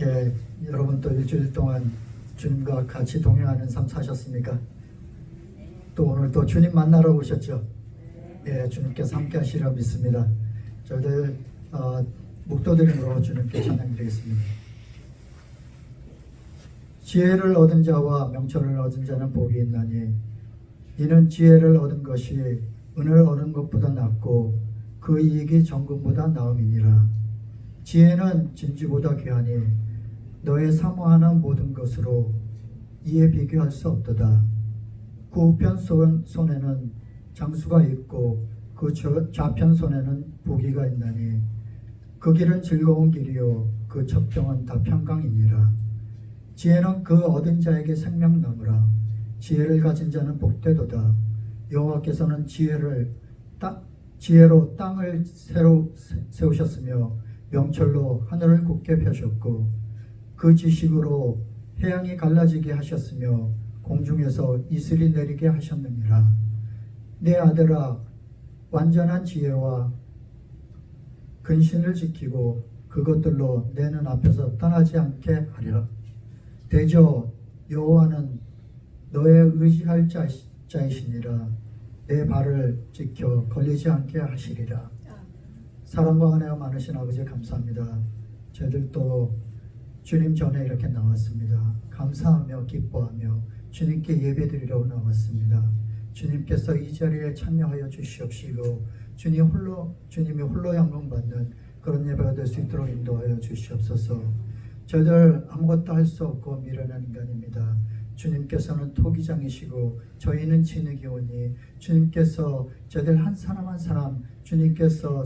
예, 여러분 또 일주일 동안 주님과 같이 동행하는 삶 사셨습니까? 또 오늘 또 주님 만나러 오셨죠? 예, 주님께서 함께 하시리라 믿습니다. 저희들 묵도드림으로 주님께 찬양드리겠습니다. 지혜를 얻은 자와 명철을 얻은 자는 복이 있나니 이는 지혜를 얻은 것이 은을 얻은 것보다 낫고 그 이익이 정금보다 나음이니라. 지혜는 진주보다 귀하니 너의 사모하는 모든 것으로 이에 비교할 수 없도다. 그 우편 손에는 장수가 있고 그 좌편 손에는 부귀가 있나니 그 길은 즐거운 길이요 그 첩경은 다 평강이니라. 지혜는 그 얻은 자에게 생명나무라. 지혜를 가진 자는 복되도다. 여호와께서는 지혜로 땅을 새로 세우셨으며 명철로 하늘을 굳게 펴셨고 그 지식으로 해양이 갈라지게 하셨으며 공중에서 이슬이 내리게 하셨느니라. 내 아들아, 완전한 지혜와 근신을 지키고 그것들로 내 눈 앞에서 떠나지 않게 하리라. 대저 여호와는 너의 의지할 자이시니라. 내 발을 지켜 걸리지 않게 하시리라. 사랑과 은혜가 많으신 아버지 감사합니다. 저희들도 주님 전에 이렇게 나왔습니다. 감사하며 기뻐하며 주님께 예배드리려고 나왔습니다. 주님께서 이 자리에 참여하여 주시옵시고 주님이 홀로 영광받는 그런 예배가 될 수 있도록 인도하여 주시옵소서. 저희들 아무것도 할 수 없고 미련한 인간입니다. 주님께서는 토기장이시고 저희는 진흙이오니 주님께서 저희들 한 사람 한 사람 주님께서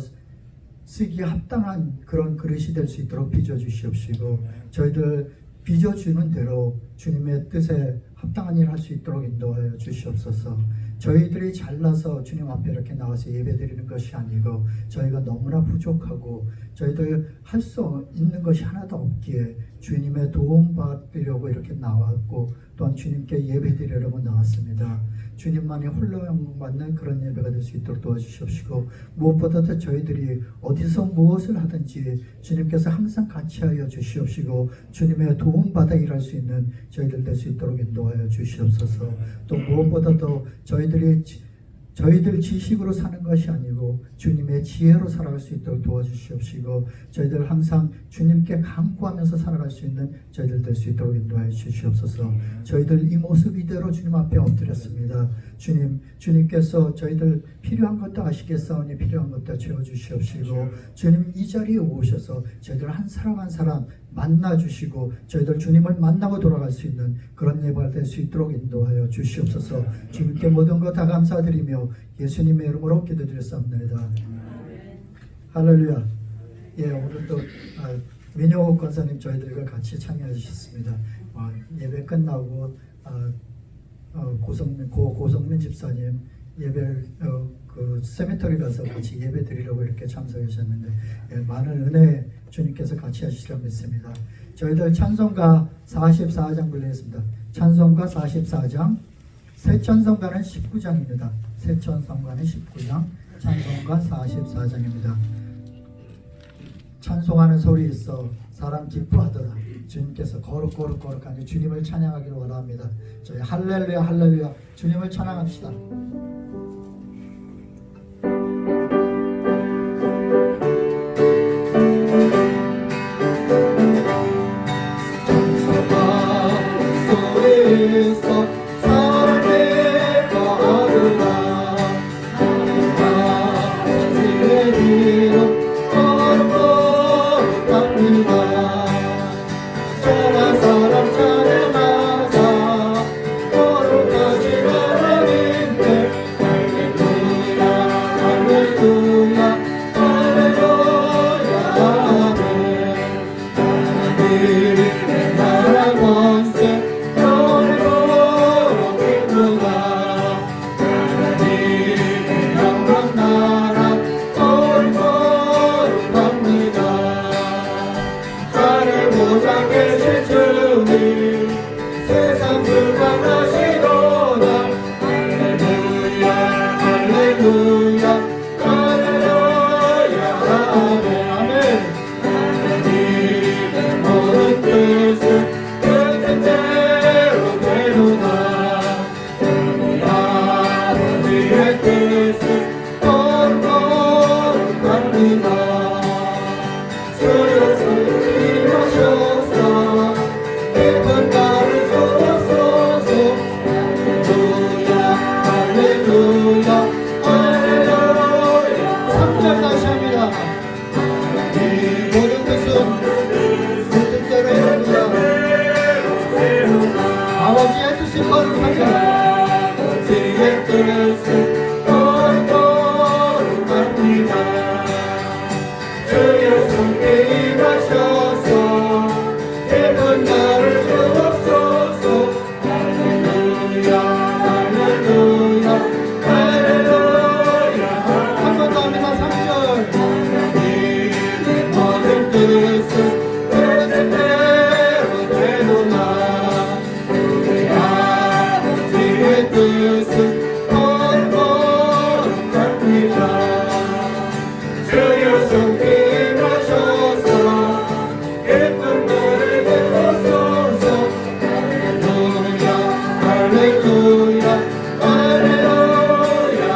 쓰기에 합당한 그런 그릇이 될 수 있도록 빚어주시옵시고 저희들 빚어주는 대로 주님의 뜻에 합당한 일을 할 수 있도록 인도하여 주시옵소서. 저희들이 잘나서 주님 앞에 이렇게 나와서 예배드리는 것이 아니고 저희가 너무나 부족하고 저희들 할 수 있는 것이 하나도 없기에 주님의 도움 받으려고 이렇게 나왔고 또한 주님께 예배드리려고 나왔습니다. 주님만이 홀로 영광받는 그런 예배가 될 수 있도록 도와주시옵시고 무엇보다도 저희들이 어디서 무엇을 하든지 주님께서 항상 같이 하여 주시옵시고 주님의 도움받아 일할 수 있는 저희들 될 수 있도록 인도하여 주시옵소서. 또 무엇보다도 저희들 지식으로 사는 것이 아니고 주님의 지혜로 살아갈 수 있도록 도와주시옵시고 저희들 항상 주님께 간구하면서 살아갈 수 있는 저희들 될 수 있도록 인도하여 주시옵소서. 저희들 이 모습 이대로 주님 앞에 엎드렸습니다. 주님께서 저희들 필요한 것도 아시겠사오니 필요한 것도 채워주시옵시고 주님 이 자리에 오셔서 저희들 한 사람 한 사람 만나주시고 저희들 주님을 만나고 돌아갈 수 있는 그런 예배가 될 수 있도록 인도하여 주시옵소서. 주님께 모든 것 다 감사드리며 예수님의 이름으로 기도드렸사옵나이다. 할렐루야. 예, 오늘도 민효옥 권사님 저희들과 같이 참여해 주셨습니다. 예배 끝나고 고성민 집사님 예배 그 세미터리 가서 같이 예배 드리려고 이렇게 참석해 주셨는데 많은 은혜 주님께서 같이 하시리라 믿습니다. 저희들 찬송가 44장 불리겠습니다. 찬송가 44장, 새 찬송가는 19장입니다. 새 찬송가는 19장, 찬송가 44장입니다. 찬송하는 소리 있어 사람 기뻐하더라. 주님께서 거룩하니 주님을 찬양하기를 원합니다. 저희 할렐루야 할렐루야 주님을 찬양합시다. 사람 찬양하자 거룩하신 하나님께 아버지의 뜻을 거룩합니다. 주여 손길 임하셔서 예쁜 나를 주옵소서. 할렐루야 할렐루야 할렐루야. 한 번 더 합니다. 3절. 하나님의 모든 뜻은 뜻대로 되도다. 우리 아버지의 뜻은 거룩합니다. 주여 손길 임하셔서 예쁜 나를 주옵소서. 할렐루야 할렐루야 할렐루야.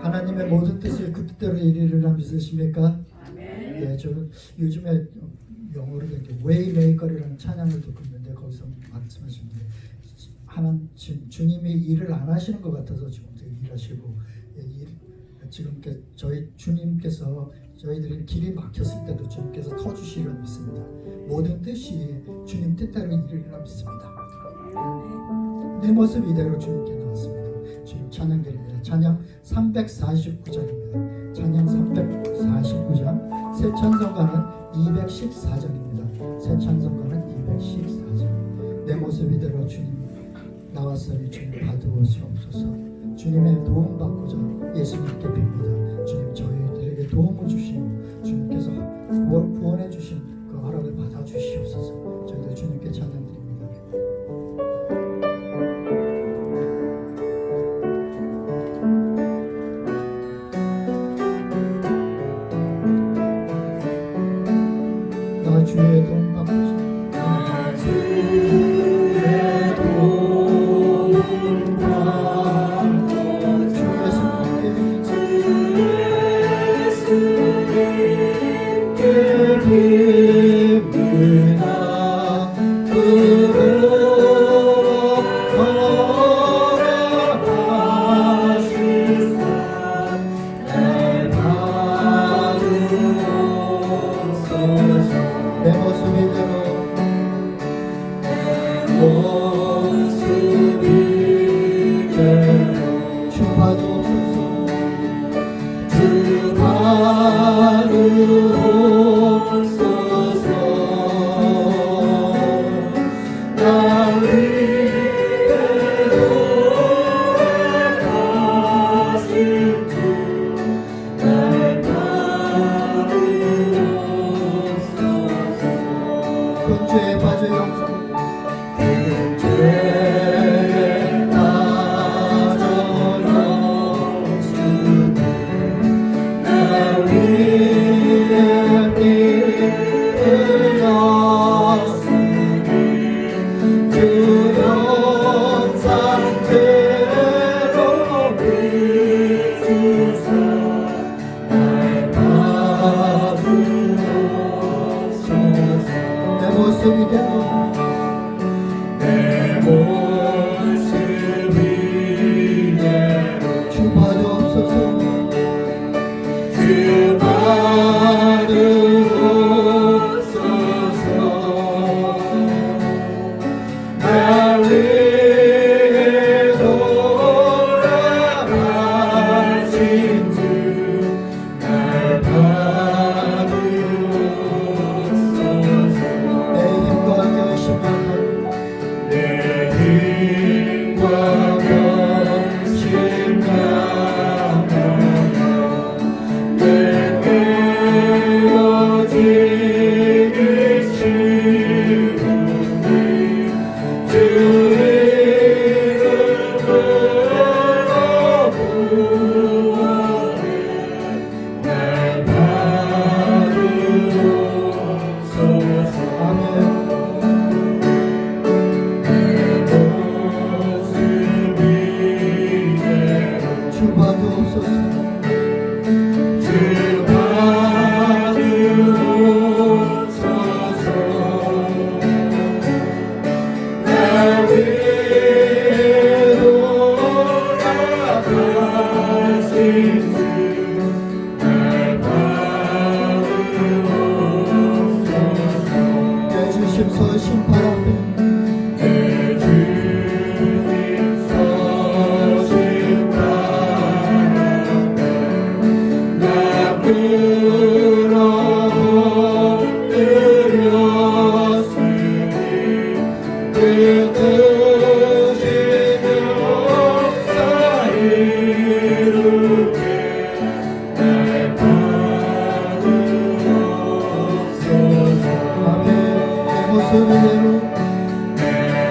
하나님의 모든 뜻이 그 뜻대로 이루리라 믿으십니까? 네, 저는 요즘에 영어로 된 게 웨이메이커라는 찬양을 듣고 있는데 거기서 말씀하신 게 주님이 일을 안 하시는 것 같아서 지금도 일하시고 지금 저희 주님께서 저희들이 길이 막혔을 때도 주님께서 터주시리라 믿습니다. 모든 뜻이 주님 뜻대로 이루리라 믿습니다. 내 모습 이대로 주님께 나왔습니다. 주님 찬양 드립니다. 찬양 349장입니다. 찬양 349장. 새 찬송가는 214장입니다. 새 찬송가는 214장. 내 모습 이대로 주님 나왔으니 주님 받으시옵소서. 주님의 도움 받고자 예수님께 빕니다. 주님 저희들에게 도움을 주시고 주님께서 구원해 주신 그 허락을 받아 주시옵소서. 저희들 주님께 찬양드립니다. 나 주의 도움 받고자 나 주의 도움 받고자 주 예수님께 빕니다. 허락하시사 날 받으옵소서. 내 모습 이대로 모습 이대로 주 받으옵소서. 주 받으옵소서. 나 위에 돌아가신 주 날 받으옵소서. 근죄에 빠져 영생 죄에 빠져 영주들 나 위에 피 흘렸으니 주 영상대로 비추사 날 받으옵소서. 내 모습 이대로 내 모습 이대로 주 받으옵소서. 주 받으옵소서. 나 위에 돌아가신 주 날 받으옵소서. 내 힘과 열심을 내 힘과 결심 다하며 내게 어지기 쉬우니 주 이름으로 구원해 날 받으옵소서. 아멘. 주 받으옵소서. 주 받으옵소서. 나 위에 돌아가신 주 날 받으옵소서. 내 주심서 심판 앞에 내 역사 이루게 날 받으옵소서. 앞에 내 모습 이대로 내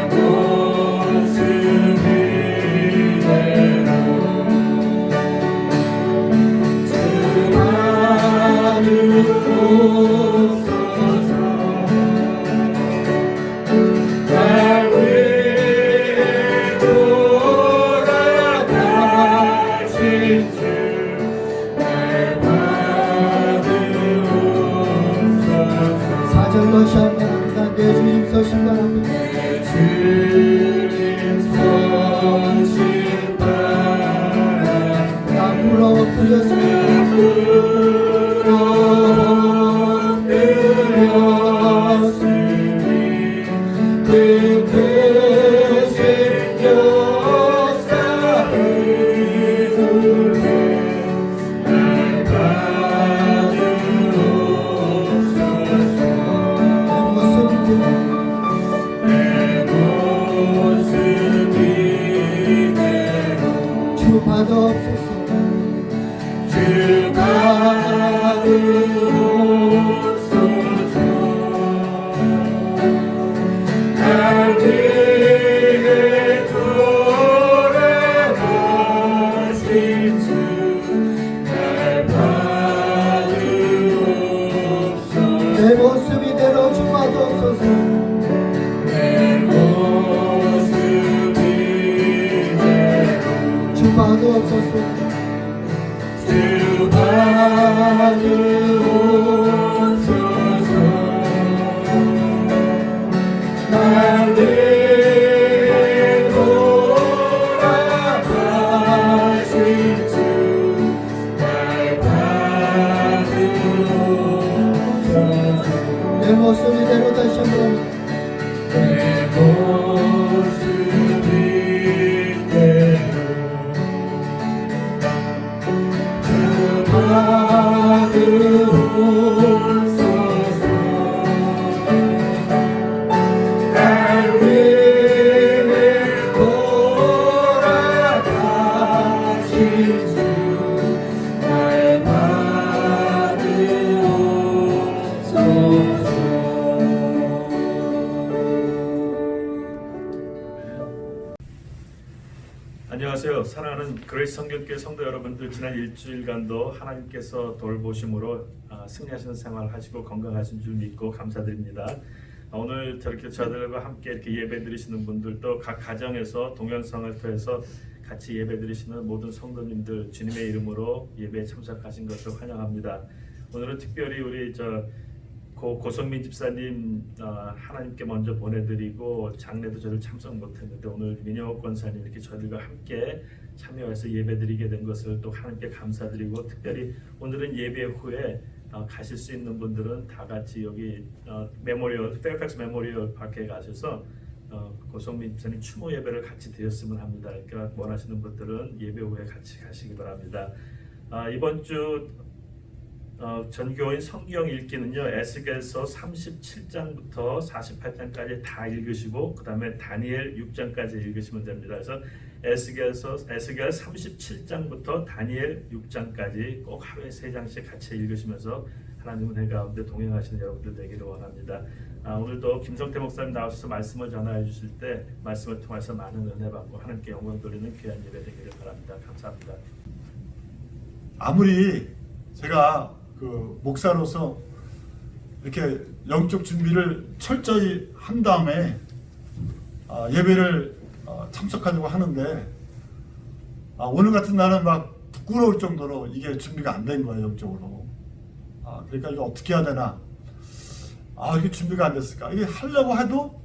모습 이대로 주 받으옵소서. 날 위해 돌아가신 주 날 받으옵소서. 사절로 시작합니다. 내 주님 서신 바랍니다. 내 주님 서신 바랍니다. 앞으로 엎드렸으니 엎드렸으니 그 크신 역사 이루게 날 받으옵소서. 내 모습 이대로 주 받아옵소서. 주 받으옵소서. 날 위해 돌아가신 주 날 받으옵소서. 내 모습 이대로 주 받아옵소서. 내 모습 이대로 주 받아옵소서. 주 받으옵소서. 날 위해 돌아가신 주 날 받으옵소서. 내 모습 이대로 다시 한번 내 모습 이대로 주 받으옵소서. 날 위해 돌아가신 주 날 받으옵소서. 안녕하세요. 사랑하는 그레이스 성경교회 성도 여러분들, 지난 일주일간도 하나님께서 돌보심으로 승리하시는 생활 하시고 건강하신 줄 믿고 감사드립니다. 오늘 저렇게 저들과 함께 이렇게 예배 드리시는 분들도 각 가정에서 동영상을 통해서 같이 예배 드리시는 모든 성도님들 주님의 이름으로 예배에 참석하신 것을 환영합니다. 오늘은 특별히 우리 고성민 집사님 하나님께 먼저 보내드리고 장례도 저를 참석 못했는데 오늘 민영옥 권사님 이렇게 저희들과 함께 참여해서 예배드리게 된 것을 또 하나님께 감사드리고, 특별히 오늘은 예배 후에 가실 수 있는 분들은 다 같이 여기 페어팩스 메모리얼 파크에 가셔서 고성민 집사님 추모 예배를 같이 드렸으면 합니다. 그러니까 원하시는 분들은 예배 후에 같이 가시기 바랍니다. 이번 주 전교인 성경 읽기는요, 에스겔서 37장부터 48장까지 다 읽으시고 그 다음에 다니엘 6장까지 읽으시면 됩니다. 그래서 에스겔 37장부터 다니엘 6장까지 꼭 하루에 3장씩 같이 읽으시면서 하나님 은혜 가운데 동행하시는 여러분들 되기를 원합니다. 오늘도 김성태 목사님 나오셔서 말씀을 전하여 주실 때 말씀을 통해서 많은 은혜 받고 하나님께 영광 돌리는 귀한 예배 되기를 바랍니다. 감사합니다. 아무리 제가 목사로서 이렇게 영적 준비를 철저히 한 다음에 예배를 참석하려고 하는데 오늘 같은 날은 막 부끄러울 정도로 이게 준비가 안 된 거예요, 영적으로. 그러니까 이거 어떻게 해야 되나? 이게 준비가 안 됐을까? 이게 하려고 해도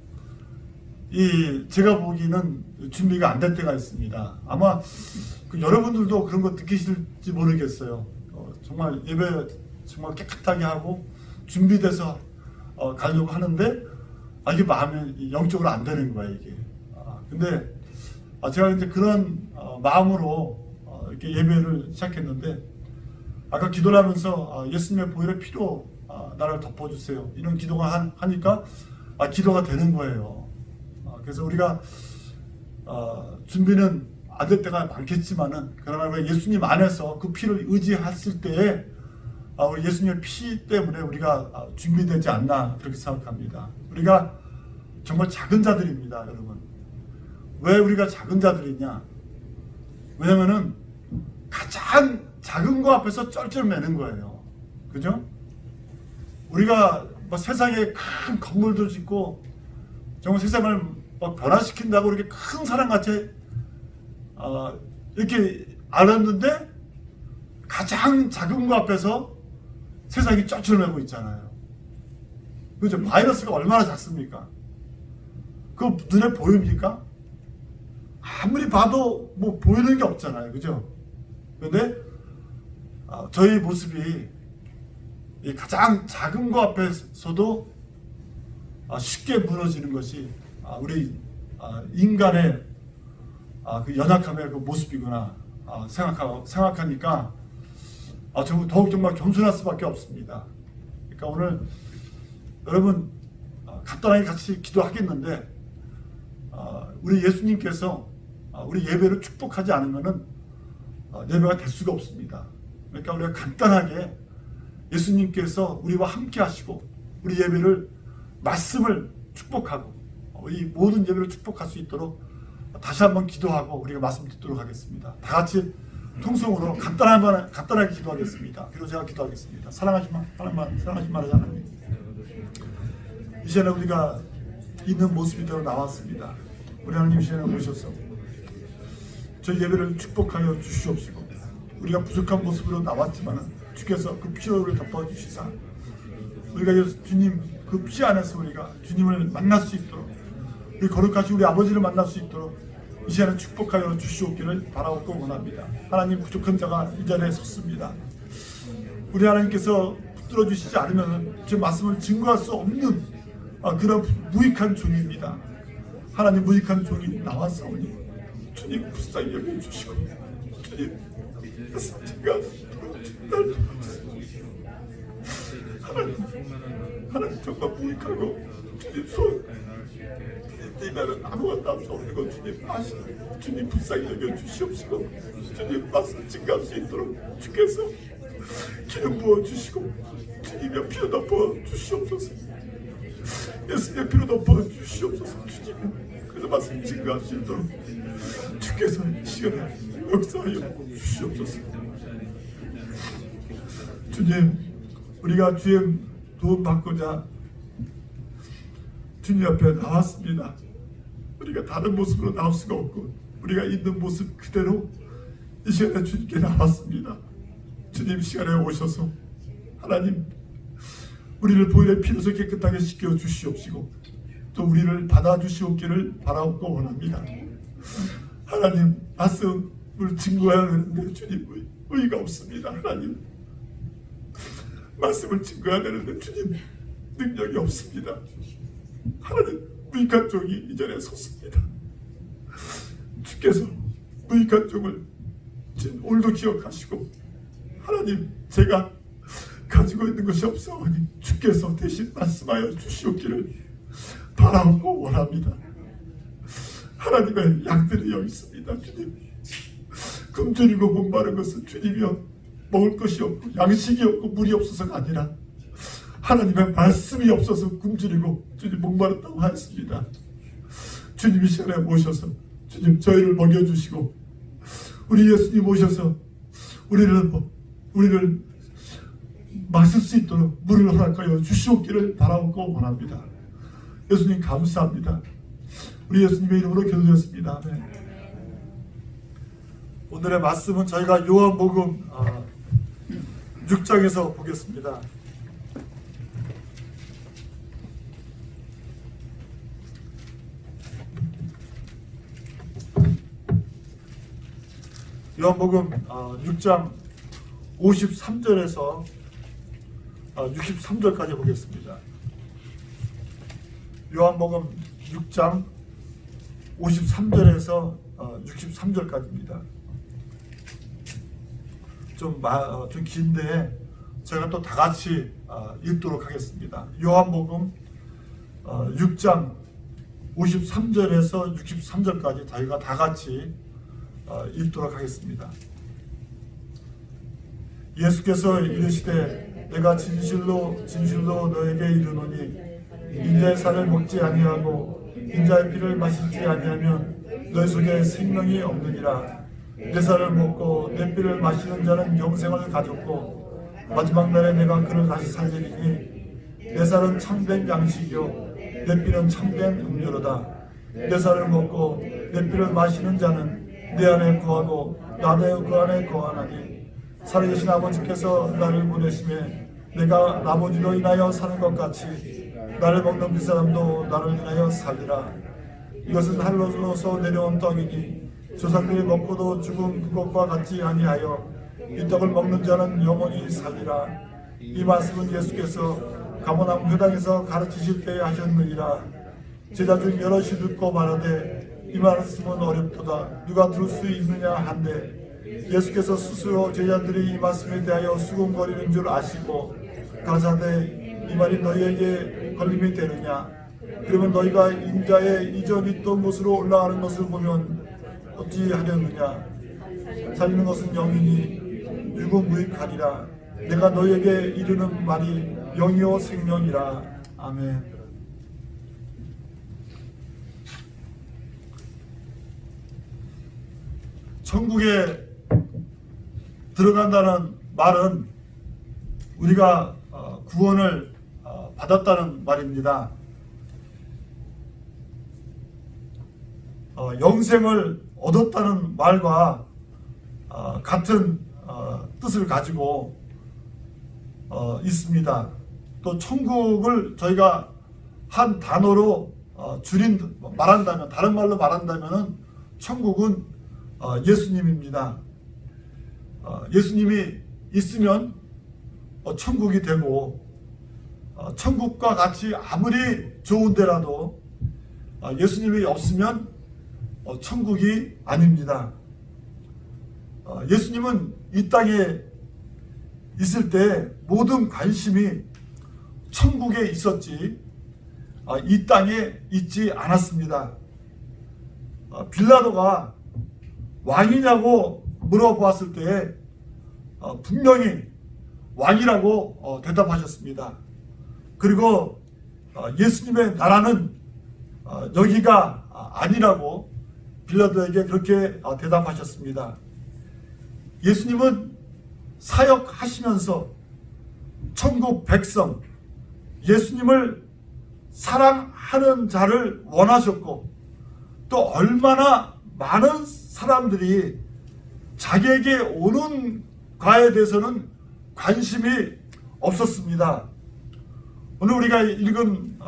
제가 보기에는 준비가 안 될 때가 있습니다. 아마 여러분들도 그런 거 느끼실지 모르겠어요. 정말 예배 정말 깨끗하게 하고 준비돼서 가려고 하는데 이게 마음이 영적으로 안 되는 거예요, 이게. 근데 제가 이제 그런 마음으로 이렇게 예배를 시작했는데, 아까 기도를 하면서 예수님의 보혈의 피로 나를 덮어주세요, 이런 기도가 하니까 기도가 되는 거예요. 그래서 우리가 준비는 안 될 때가 많겠지만은 그러나 우리가 예수님 안에서 그 피를 의지했을 때에 우리 예수님의 피 때문에 우리가 준비되지 않나 그렇게 생각합니다. 우리가 정말 작은 자들입니다, 여러분. 왜 우리가 작은 자들이냐? 왜냐면은 가장 작은 거 앞에서 쩔쩔매는 거예요. 그죠? 우리가 뭐 세상에 큰 건물도 짓고 정말 세상을 막 변화시킨다고 이렇게 큰 사람같이 이렇게 알았는데 가장 작은 거 앞에서 세상이 쩔쩔매고 있잖아요. 그죠? 바이러스가 얼마나 작습니까? 그거 눈에 보입니까? 아무리 봐도 뭐 보이는 게 없잖아요. 그죠? 근데 저희 모습이 이 가장 작은 거 앞에서도 쉽게 무너지는 것이 우리 인간의 그 연약함의 그 모습이구나 생각하니까 더욱 정말 겸손할 수밖에 없습니다. 그러니까 오늘 여러분 간단하게 같이 기도하겠는데 우리 예수님께서 우리 예배를 축복하지 않으면은 예배가 될 수가 없습니다. 그러니까 우리가 간단하게 예수님께서 우리와 함께 하시고 우리 예배를 말씀을 축복하고 이 모든 예배를 축복할 수 있도록 다시 한번 기도하고 우리가 말씀 듣도록 하겠습니다. 다 같이 통성으로 간단하게 기도하겠습니다. 그리고 제가 기도하겠습니다. 사랑하지 말아요 하나님. 이 시간에 우리가 있는 모습이대로 나왔습니다. 우리 하나님 이 시간에 오셔서 저희 예배를 축복하여 주시옵시고 우리가 부족한 모습으로 나왔지만 주께서 그 피로를 덮어주시사 우리가 주님 그 피 안에서 우리가 주님을 만날 수 있도록 우리 거룩하신 우리 아버지를 만날 수 있도록 이 시간에 축복하여 주시옵기를 바라옵고 원합니다. 하나님 부족한 자가 이 자리에 섰습니다. 우리 하나님께서 붙들어 주시지 않으면 제 말씀을 증거할 수 없는 그런 무익한 종입니다. 하나님 무익한 종이 나왔사오니 주님 불쌍히 여겨주시고 주님 제가 하나님 정말 무익하고 주님 이날은 아무것도 할 수 없는 것 주님 아시는 주님 불쌍히 여겨주시옵시고 주님 말씀 증가할 수 있도록 주께서 기름 부어주시고 주님의 피로 덮어주시옵소서. 예수님의 피로 덮어주시옵소서. 주님 그래서 말씀 증가할 수 있도록 주께서 이 시간에 역사하여 주시옵소서. 주님 우리가 주의 도움 받고자 주님 앞에 나왔습니다. 우리가 다른 모습으로 나올 수가 없고 우리가 있는 모습 그대로 이 시간에 주님께 나왔습니다. 주님 시간에 오셔서 하나님 우리를 보혈의 피로서 깨끗하게 씻겨 주시옵시고 또 우리를 받아 주시옵기를 바라옵고 원합니다. 하나님 말씀을 증거해야 되는데 주님 의의가 없습니다. 하나님 말씀을 증거해야 되는데 주님 능력이 없습니다. 하나님 무익한 종이 이전에 섰습니다. 주께서 무익한 종을 오늘도 기억하시고 하나님 제가 가지고 있는 것이 없사오니 주께서 대신 말씀하여 주시옵기를 바라옵고 원합니다. 하나님의 양들이 여기 있습니다. 주님 굶주리고 목마른 것은 주님이여 먹을 것이 없고 양식이 없고 물이 없어서가 아니라 하나님의 말씀이 없어서 굶주리고 주님 목마르다고 하였습니다. 주님 이 시간에 오셔서 주님 저희를 먹여주시고 우리 예수님 오셔서 우리를 마실 수 있도록 물을 허락하여 주시옵기를 바라옵고 원합니다. 예수님 감사합니다. 우리 예수님의 이름으로 기도드렸습니다. 네. 오늘의 말씀은 저희가 요한복음 6장에서 보겠습니다. 요한복음 6장 53절에서 63절까지 보겠습니다. 요한복음 6장 53절에서 63절까지입니다. 좀 긴데 제가 또 다 같이 읽도록 하겠습니다. 요한복음 6장 53절에서 63절까지 저희가 다 같이 읽도록 하겠습니다. 예수께서 이르시되 내가 진실로 진실로 너에게 이르노니 인자의 살을 먹지 아니하고 인자의 피를 마시지 아니하면 너희 속에 생명이 없느니라. 내 살을 먹고 내 피를 마시는 자는 영생을 가졌고 마지막 날에 내가 그를 다시 살리리니 내 살은 참된 양식이요 내 피는 참된 음료로다. 내 살을 먹고 내 피를 마시는 자는 내 안에 거하고 나도 그 안에 거하나니 살아계신 아버지께서 나를 보내심에 내가 아버지로 인하여 사는 것 같이 나를 먹는 그 사람도 나를 인하여 살리라. 이것은 하늘로서 내려온 떡이니 조상들이 먹고도 죽은 그것과 같지 아니하여 이 떡을 먹는 자는 영원히 살리라. 이 말씀은 예수께서 가버나움 회당에서 가르치실 때에 하셨느니라. 제자 중 여럿이 듣고 말하되 이 말씀은 어렵도다 누가 들을 수 있느냐 한데 예수께서 스스로 제자들이 이 말씀에 대하여 수군거리는 줄 아시고 가사대 이 말이 너희에게 걸림이 되느냐. 그러면 너희가 인자의 이전 있던 곳으로 올라가는 것을 보면 어찌하려느냐. 살리는 것은 영이니 육은 무익하리라. 내가 너희에게 이르는 말이 영이요 생명이라. 아멘. 천국에 들어간다는 말은 우리가 구원을 받았다는 말입니다. 영생을 얻었다는 말과 같은 뜻을 가지고 있습니다. 또 천국을 저희가 한 단어로 말한다면, 다른 말로 말한다면 천국은 예수님입니다. 예수님이 있으면 천국이 되고 천국과 같이 아무리 좋은 데라도 예수님이 없으면 천국이 아닙니다. 예수님은 이 땅에 있을 때 모든 관심이 천국에 있었지 이 땅에 있지 않았습니다. 빌라도가 왕이냐고 물어보았을 때 분명히 왕이라고 대답하셨습니다. 그리고 예수님의 나라는 여기가 아니라고 빌라도에게 그렇게 대답하셨습니다. 예수님은 사역하시면서 천국 백성 예수님을 사랑하는 자를 원하셨고 또 얼마나 많은 사람들이 자기에게 오는가에 대해서는 관심이 없었습니다. 오늘 우리가 읽은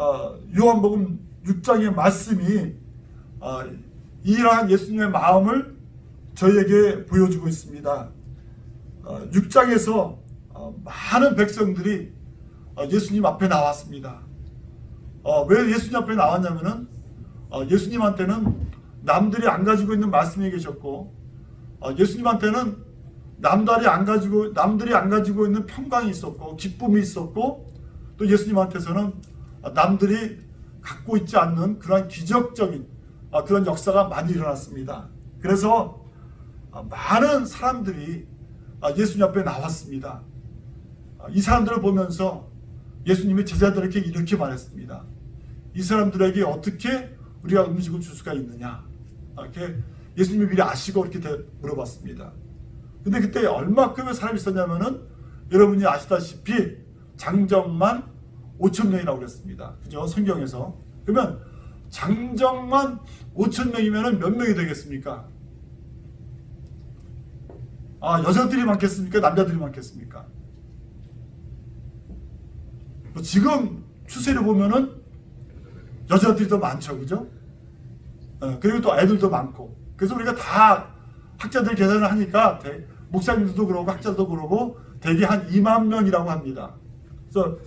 요한복음 6장의 말씀이 이러한 예수님의 마음을 저희에게 보여주고 있습니다. 6장에서 많은 백성들이 예수님 앞에 나왔습니다. 왜 예수님 앞에 나왔냐면은 예수님한테는 남들이 안 가지고 있는 말씀이 계셨고 예수님한테는 남들이 안 가지고 있는 평강이 있었고 기쁨이 있었고 또 예수님한테서는 남들이 갖고 있지 않는 그런 기적적인 그런 역사가 많이 일어났습니다. 그래서 많은 사람들이 예수님 앞에 나왔습니다. 이 사람들을 보면서 예수님이 제자들에게 이렇게 말했습니다. 이 사람들에게 어떻게 우리가 음식을 줄 수가 있느냐 이렇게 예수님이 미리 아시고 이렇게 물어봤습니다. 근데 그때 얼마큼의 사람이 있었냐면은 여러분이 아시다시피 장정만 5,000명이라고 그랬습니다. 그죠? 성경에서. 그러면 장정만 5,000명이면 몇 명이 되겠습니까? 여자들이 많겠습니까? 남자들이 많겠습니까? 지금 추세를 보면은 여자들이 더 많죠. 그죠? 그리고 또 애들도 많고. 그래서 우리가 다 학자들 계산을 하니까 목사님들도 그러고 학자도 그러고 대개 한 2만 명이라고 합니다. 그래서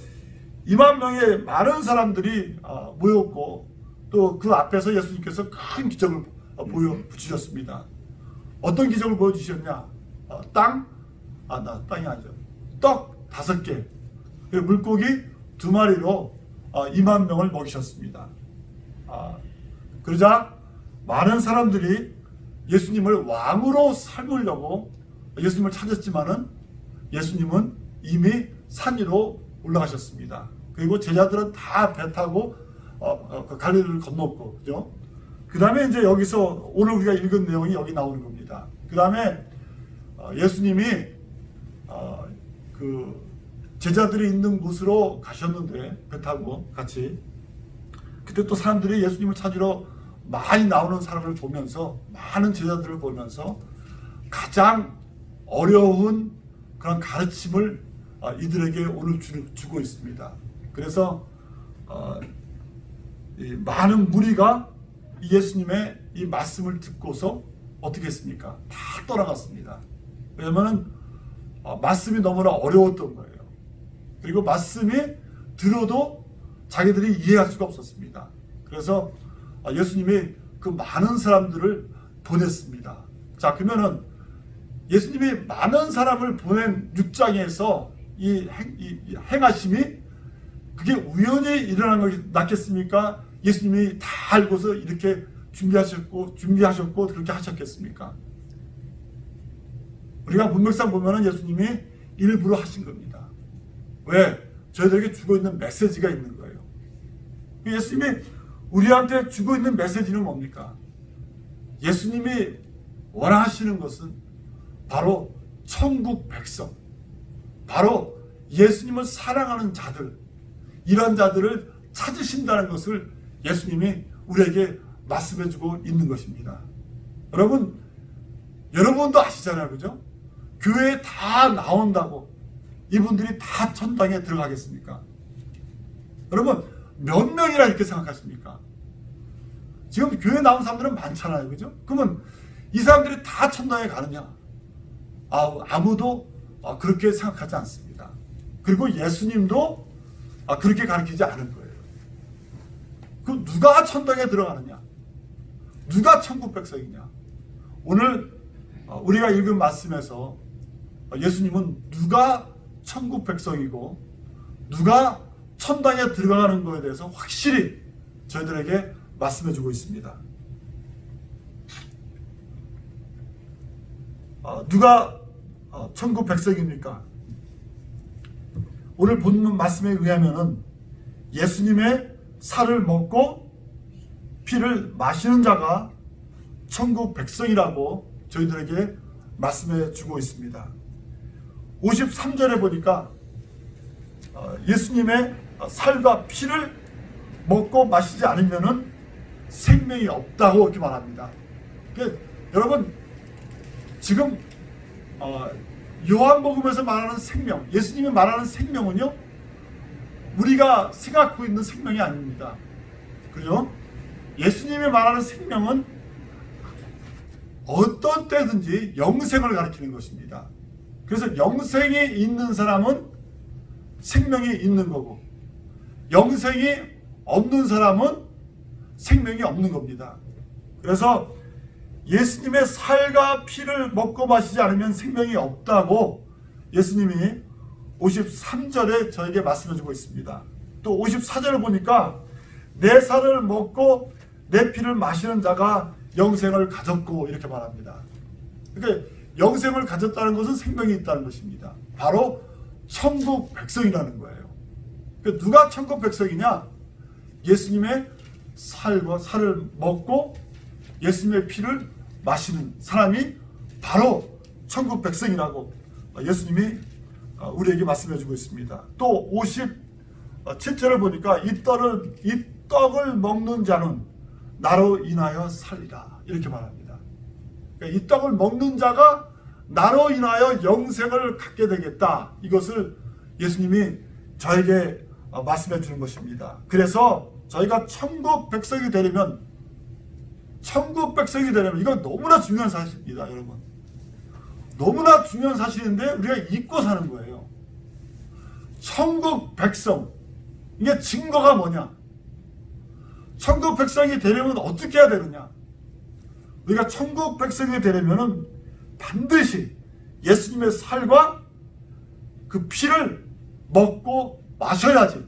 2만 명의 많은 사람들이 모였고 또 그 앞에서 예수님께서 큰 기적을 보여주셨습니다. 어떤 기적을 보여주셨냐? 땅이 아니죠. 떡 5개 그리고 물고기 2마리로 2만 명을 먹이셨습니다. 그러자 많은 사람들이 예수님을 왕으로 삼으려고 예수님을 찾았지만은 예수님은 이미 산 위로 올라가셨습니다. 그리고 제자들은 다 배 타고 그 갈릴리를 건넜고, 그죠? 그 다음에 이제 여기서 오늘 우리가 읽은 내용이 여기 나오는 겁니다. 그 다음에 예수님이 그 제자들이 있는 곳으로 가셨는데, 배 타고 같이. 그때 또 사람들이 예수님을 찾으러 많이 나오는 사람을 보면서, 많은 제자들을 보면서 가장 어려운 그런 가르침을 이들에게 오늘 주고 있습니다. 그래서 이 많은 무리가 예수님의 이 말씀을 듣고서 어떻게 했습니까? 다 떠나갔습니다. 왜냐하면 말씀이 너무나 어려웠던 거예요. 그리고 말씀이 들어도 자기들이 이해할 수가 없었습니다. 그래서 예수님이 그 많은 사람들을 보냈습니다. 자, 그러면은 예수님이 많은 사람을 보낸 6장에서 이 행하심이 그게 우연히 일어난 것이 낫겠습니까? 예수님이 다 알고서 이렇게 준비하셨고 그렇게 하셨겠습니까? 우리가 문맥상 보면은 예수님이 일부러 하신 겁니다. 왜? 저희들에게 주고 있는 메시지가 있는 거예요. 예수님이 우리한테 주고 있는 메시지는 뭡니까? 예수님이 원하시는 것은 바로 천국 백성, 바로 예수님을 사랑하는 자들, 이런 자들을 찾으신다는 것을 예수님이 우리에게 말씀해주고 있는 것입니다. 여러분도 아시잖아요, 그죠? 교회에 다 나온다고 이분들이 다 천당에 들어가겠습니까? 여러분, 몇 명이라 이렇게 생각하십니까? 지금 교회에 나온 사람들은 많잖아요, 그죠? 그러면 이 사람들이 다 천당에 가느냐? 아무도 그렇게 생각하지 않습니다. 그리고 예수님도 그렇게 가르치지 않을 거예요. 그럼 누가 천당에 들어가느냐? 누가 천국 백성이냐? 오늘 우리가 읽은 말씀에서 예수님은 누가 천국 백성이고 누가 천당에 들어가는 것에 대해서 확실히 저희들에게 말씀해주고 있습니다. 누가 천국 백성입니까? 오늘 본문 말씀에 의하면은 예수님의 살을 먹고 피를 마시는 자가 천국 백성이라고 저희들에게 말씀해 주고 있습니다. 53절에 보니까 예수님의 살과 피를 먹고 마시지 않으면은 생명이 없다고 이렇게 말합니다. 그러니까 여러분, 지금 요한복음에서 말하는 생명, 예수님이 말하는 생명은요, 우리가 생각하고 있는 생명이 아닙니다. 그죠? 예수님이 말하는 생명은 어떤 때든지 영생을 가리키는 것입니다. 그래서 영생이 있는 사람은 생명이 있는 거고, 영생이 없는 사람은 생명이 없는 겁니다. 그래서 예수님의 살과 피를 먹고 마시지 않으면 생명이 없다고 예수님이 53절에 저에게 말씀해주고 있습니다. 또 54절을 보니까 내 살을 먹고 내 피를 마시는 자가 영생을 가졌고 이렇게 말합니다. 그러니까 영생을 가졌다는 것은 생명이 있다는 것입니다. 바로 천국 백성이라는 거예요. 그러니까 누가 천국 백성이냐? 예수님의 살을 먹고 예수님의 피를 마시는 사람이 바로 천국 백성이라고 예수님이 우리에게 말씀해주고 있습니다. 또 57절을 보니까 이 떡을 먹는 자는 나로 인하여 살리라 이렇게 말합니다. 그러니까 이 떡을 먹는 자가 나로 인하여 영생을 갖게 되겠다. 이것을 예수님이 저에게 말씀해 주는 것입니다. 그래서 저희가 천국 백성이 되려면 이건 너무나 중요한 사실입니다, 여러분. 너무나 중요한 사실인데 우리가 잊고 사는 거예요. 천국 백성, 이게 증거가 뭐냐? 천국 백성이 되려면 어떻게 해야 되느냐? 우리가 천국 백성이 되려면은 반드시 예수님의 살과 그 피를 먹고 마셔야지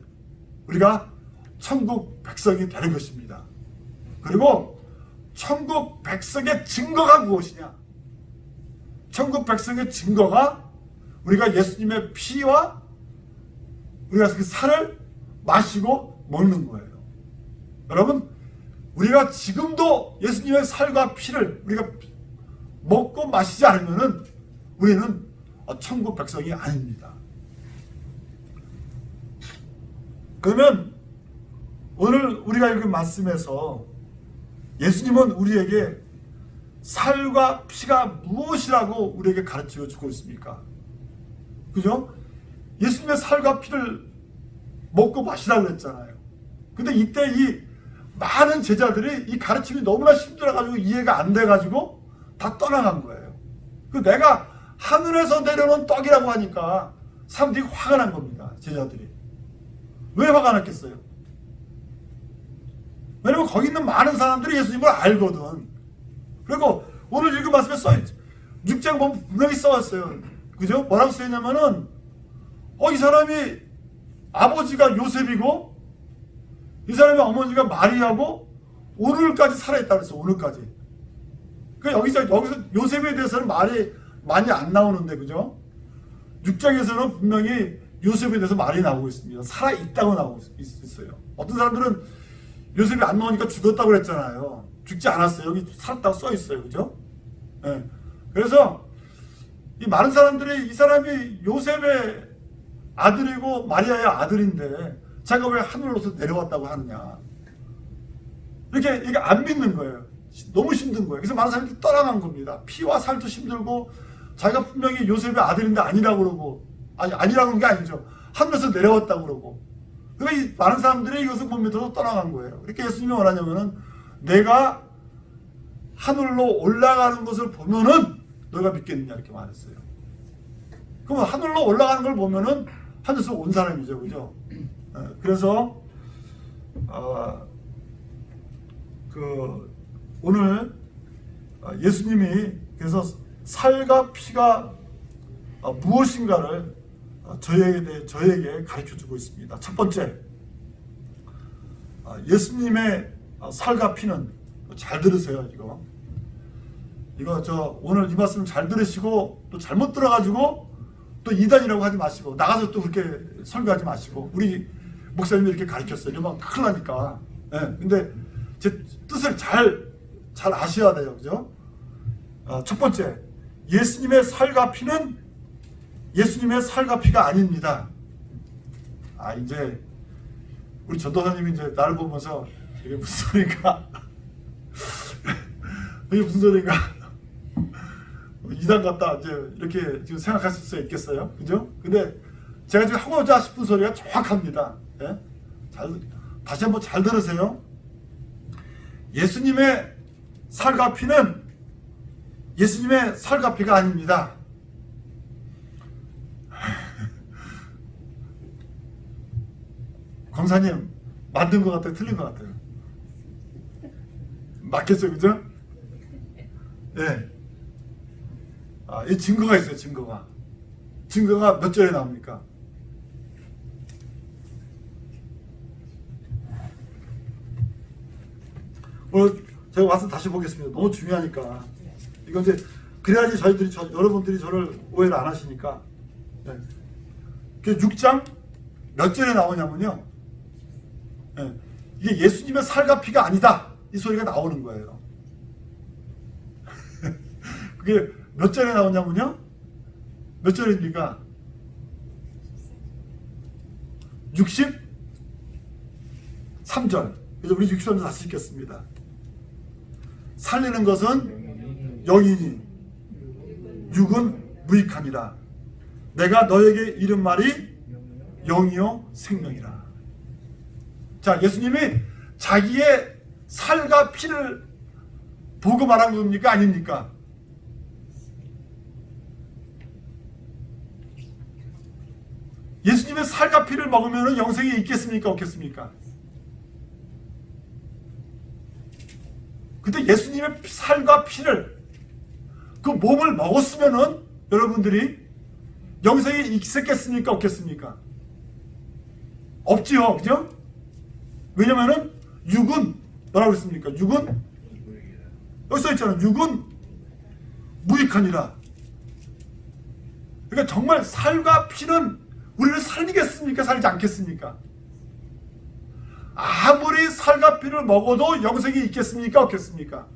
우리가 천국 백성이 되는 것입니다. 그리고 천국 백성의 증거가 무엇이냐? 천국 백성의 증거가 우리가 예수님의 피와 우리가 그 살을 마시고 먹는 거예요. 여러분, 우리가 지금도 예수님의 살과 피를 우리가 먹고 마시지 않으면은 우리는 천국 백성이 아닙니다. 그러면 오늘 우리가 읽은 말씀에서 예수님은 우리에게 살과 피가 무엇이라고 우리에게 가르쳐 주고 있습니까? 그죠? 예수님의 살과 피를 먹고 마시라고 그랬잖아요. 근데 이때 이 많은 제자들이 이 가르침이 너무나 힘들어가지고 이해가 안 돼가지고 다 떠나간 거예요. 그 내가 하늘에서 내려놓은 떡이라고 하니까 사람들이 화가 난 겁니다. 제자들이. 왜 화가 났겠어요? 왜냐면 거기 있는 많은 사람들이 예수님을 알거든. 그리고 오늘 읽은 말씀에 써있죠. 6장 보면 분명히 써왔어요. 그죠? 뭐라고 써있냐면은 이 사람이 아버지가 요셉이고 이 사람의 어머니가 마리아고 오늘까지 살아있다고 했어. 오늘까지. 그러니까 여기서 요셉에 대해서는 말이 많이 안 나오는데, 그죠? 6장에서는 분명히 요셉에 대해서 말이 나오고 있습니다. 살아있다고 나오고 있어요. 어떤 사람들은 요셉이 안 나오니까 죽었다고 그랬잖아요. 죽지 않았어요. 여기 살았다고 써 있어요. 그죠? 네. 그래서 이 많은 사람들이 이 사람이 요셉의 아들이고 마리아의 아들인데 자기가 왜 하늘로서 내려왔다고 하느냐. 이게 안 믿는 거예요. 너무 힘든 거예요. 그래서 많은 사람들이 떠나간 겁니다. 피와 살도 힘들고 자기가 분명히 요셉의 아들인데 아니라고 그러고 아니라고 그런 게 아니죠. 하늘에서 내려왔다고 그러고. 그러니까 이 많은 사람들이 이것을 못 믿어서 떠나간 거예요. 이렇게 예수님이 원하냐면은 내가 하늘로 올라가는 것을 보면은 너희가 믿겠느냐 이렇게 말했어요. 그럼 하늘로 올라가는 걸 보면은 하늘에서 온 사람이죠. 그죠? 그래서 오늘 예수님이 그래서 살과 피가 무엇인가를 저에게 가르쳐 주고 있습니다. 첫 번째, 예수님의 살과 피는 잘 들으세요. 이거 오늘 이 말씀 잘 들으시고 또 잘못 들어가지고 또 이단이라고 하지 마시고 나가서 또 그렇게 설교하지 마시고 우리 목사님이 이렇게 가르쳤어요. 이러면 큰일 나니까. 근데 제 뜻을 잘 아셔야 돼요. 그죠? 첫 번째, 예수님의 살과 피는 예수님의 살과 피가 아닙니다. 이제 우리 전도사님이 이제 나를 보면서 이게 무슨 소리인가? 이게 무슨 소리인가? 이단 같다 이제 이렇게 지금 생각하실 수 있겠어요, 그죠? 근데 제가 지금 하고자 싶은 소리가 정확합니다. 다시 한번 잘 들으세요. 예수님의 살과 피는 예수님의 살과 피가 아닙니다. 검사님 만든 것 같아요? 틀린 것 같아요? 맞겠죠, 그죠? 네. 이 증거가 있어요. 증거가 몇 절에 나옵니까? 오늘 제가 와서 다시 보겠습니다. 너무 중요하니까. 이건 이제 그래야지 여러분들이 저를 오해를 안 하시니까. 네. 그 6장 몇 절에 나오냐면요. 네. 이게 예수님의 살과 피가 아니다. 이 소리가 나오는 거예요. 그게 몇 절에 나오냐면요. 몇 절입니까? 63절. 그래서 우리 63절 다시 읽겠습니다. 살리는 것은 영이니 육은 무익하니라. 내가 너에게 이른 말이 영이요 생명이라. 자, 예수님이 자기의 살과 피를 보고 말한 겁니까? 아닙니까? 예수님의 살과 피를 먹으면 영생이 있겠습니까? 없겠습니까? 근데 예수님의 살과 피를 그 몸을 먹었으면은 여러분들이 영생이 있었겠습니까? 없겠습니까? 없지요. 그죠? 왜냐면은 육은 뭐라고 했습니까? 육은 여기 써있잖아요. 육은 무익하니라. 그러니까 정말 살과 피는 우리를 살리겠습니까? 살지 않겠습니까? 아무리 살과 피를 먹어도 영생이 있겠습니까? 없겠습니까?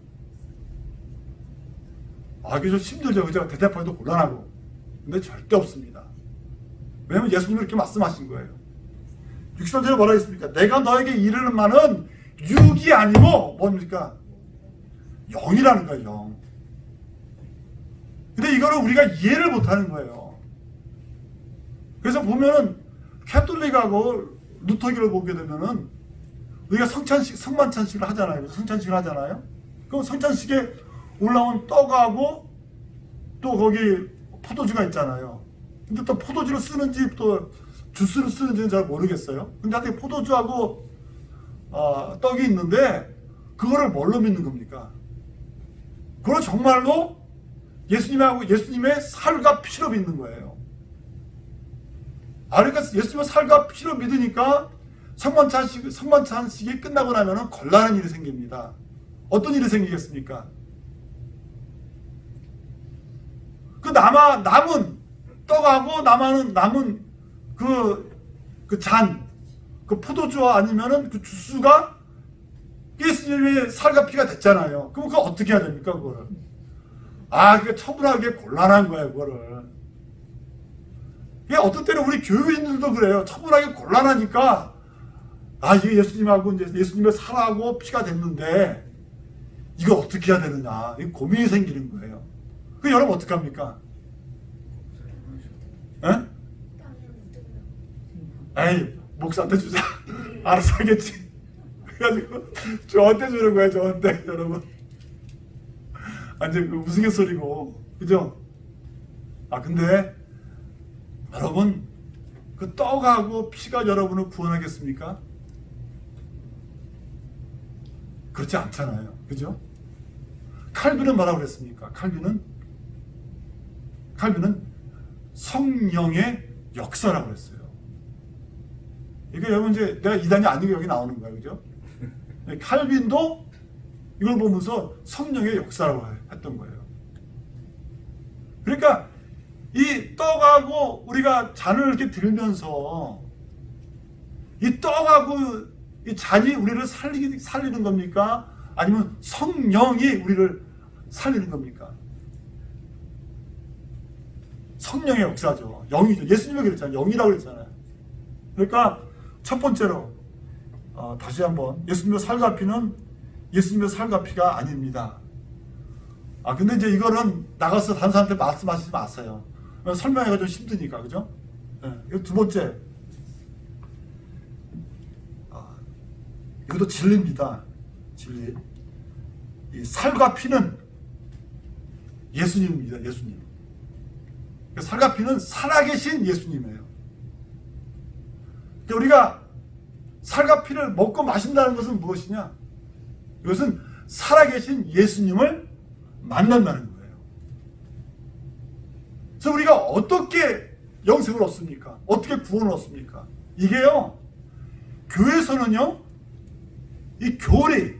그게 좀 힘들죠. 그죠? 대답하기도 곤란하고. 근데 절대 없습니다. 왜냐면 예수님이 이렇게 말씀하신 거예요. 63절에 뭐라 했습니까? 내가 너에게 이르는 말은 육이 아니고 뭡니까? 영이라는 거예요. 영. 근데 이거를 우리가 이해를 못하는 거예요. 그래서 보면은 캐톨릭하고 루터교를 보게 되면은 우리가 성만찬식을 하잖아요. 성찬식을 하잖아요. 그럼 성찬식에 올라온 떡하고 또 거기 포도주가 있잖아요. 근데 또 포도주를 쓰는지 또 주스를 쓰는지는 잘 모르겠어요. 근데 하여튼 포도주하고 떡이 있는데 그거를 뭘로 믿는 겁니까? 그걸 정말로 예수님의 살과 피로 믿는 거예요. 그러니까 예수님의 살과 피로 믿으니까 성만찬식이 끝나고 나면 곤란한 일이 생깁니다. 어떤 일이 생기겠습니까? 그 남은 떡하고 남은 그 잔, 그 포도주와 아니면은 그 주스가 예수님의 살과 피가 됐잖아요. 그럼 그거 어떻게 해야 됩니까, 그거를? 그게 처분하기 곤란한 거예요, 그거를. 이게 어떤 때는 우리 교회인들도 그래요. 처분하기 곤란하니까, 이게 예수님하고 이제 예수님의 살하고 피가 됐는데, 이거 어떻게 해야 되느냐. 이 고민이 생기는 거예요. 그 여러분 어떻게 합니까? 에? 에이, 목사한테 주자. 알아서 하겠지. 그래가지고, 저한테 주는 거예요, 저한테, 여러분. 완전 그 우스갯소리고, 그죠? 근데, 여러분, 그 떡하고 피가 여러분을 구원하겠습니까? 그렇지 않잖아요. 그죠? 칼빈은 뭐라고 그랬습니까? 칼빈은 성령의 역사라고 그랬어요. 이게 여러분 이제 내가 이단이 아니고 여기 나오는 거예요. 그죠? 칼빈도 이걸 보면서 성령의 역사라고 했던 거예요. 그러니까 이 떡하고 우리가 잔을 이렇게 들면서 이 떡하고 이 잔이 우리를 살리는 겁니까? 아니면 성령이 우리를 살리는 겁니까? 성령의 역사죠. 영이죠. 예수님이 그랬잖아요. 영이라고 그랬잖아요. 그러니까 첫 번째로 다시 한번 예수님의 살과 피는 예수님의 살과 피가 아닙니다. 근데 이제 이거는 나가서 다른 사람한테 말씀하시지 마세요. 설명하기가 좀 힘드니까, 그죠? 네. 두 번째, 이것도 진리입니다. 진리. 이 살과 피는 예수님입니다. 예수님. 살과 피는 살아계신 예수님이에요. 우리가 살과 피를 먹고 마신다는 것은 무엇이냐? 이것은 살아계신 예수님을 만난다는 거예요. 그래서 우리가 어떻게 영생을 얻습니까? 어떻게 구원을 얻습니까? 이게요, 교회에서는요, 이 교리,